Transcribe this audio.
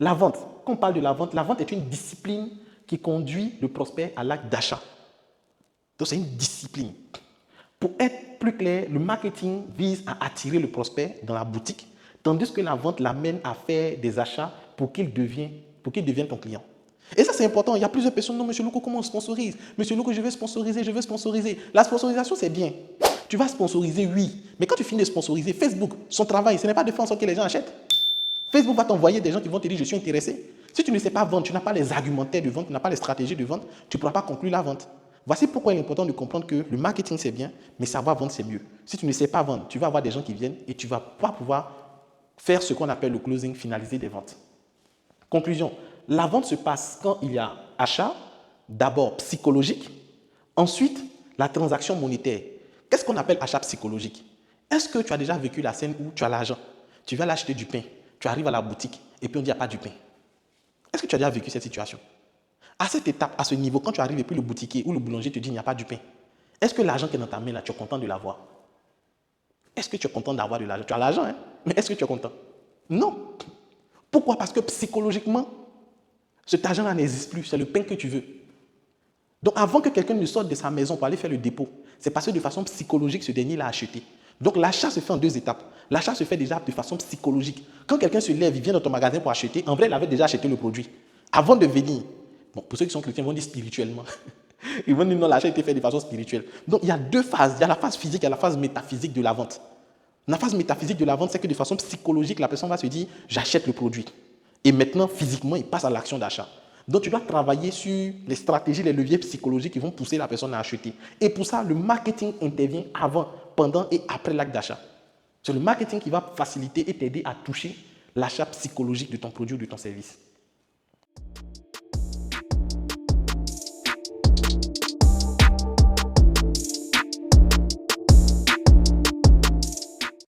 La vente, quand on parle de la vente est une discipline qui conduit le prospect à l'acte d'achat. Donc, c'est une discipline. Pour être plus clair, le marketing vise à attirer le prospect dans la boutique, tandis que la vente l'amène à faire des achats pour qu'il devienne ton client. Et ça, c'est important. Il y a plusieurs personnes. Non, monsieur Loco, comment on sponsorise? Monsieur Loco, je veux sponsoriser, je veux sponsoriser. La sponsorisation, c'est bien. Tu vas sponsoriser, oui. Mais quand tu finis de sponsoriser, Facebook, son travail, ce n'est pas de faire en sorte que les gens achètent. Facebook va t'envoyer des gens qui vont te dire, je suis intéressé. Si tu ne sais pas vendre, tu n'as pas les argumentaires de vente, tu n'as pas les stratégies de vente, tu ne pourras pas conclure la vente. Voici pourquoi il est important de comprendre que le marketing, c'est bien, mais savoir vendre, c'est mieux. Si tu ne sais pas vendre, tu vas avoir des gens qui viennent et tu ne vas pas pouvoir faire ce qu'on appelle le closing, finaliser des ventes. Conclusion, la vente se passe quand il y a achat, d'abord psychologique, ensuite la transaction monétaire. Qu'est-ce qu'on appelle achat psychologique? Est-ce que tu as déjà vécu la scène où tu as l'argent, tu vas l'acheter du pain, tu arrives à la boutique et puis on dit il n'y a pas du pain? Est-ce que tu as déjà vécu cette situation? À cette étape, à ce niveau, quand tu arrives et puis le boutiquier ou le boulanger te dit il n'y a pas du pain, est-ce que l'argent qui est dans ta main là, tu es content de l'avoir? Est-ce que tu es content d'avoir de l'argent? Tu as l'argent, hein? Mais est-ce que tu es content? Non. Pourquoi? Parce que psychologiquement, cet argent-là n'existe plus, c'est le pain que tu veux. Donc avant que quelqu'un ne sorte de sa maison pour aller faire le dépôt, c'est parce que de façon psychologique, ce dernier l'a acheté. Donc l'achat se fait en deux étapes. L'achat se fait déjà de façon psychologique. Quand quelqu'un se lève, il vient dans ton magasin pour acheter, en vrai, il avait déjà acheté le produit. Avant de venir, bon, pour ceux qui sont chrétiens, ils vont dire spirituellement. Ils vont dire non, l'achat a été fait de façon spirituelle. Donc il y a deux phases. Il y a la phase physique et la phase métaphysique de la vente. La phase métaphysique de la vente, c'est que de façon psychologique, la personne va se dire j'achète le produit. Et maintenant, physiquement, il passe à l'action d'achat. Donc, tu dois travailler sur les stratégies, les leviers psychologiques qui vont pousser la personne à acheter. Et pour ça, le marketing intervient avant, pendant et après l'acte d'achat. C'est le marketing qui va faciliter et t'aider à toucher l'achat psychologique de ton produit ou de ton service.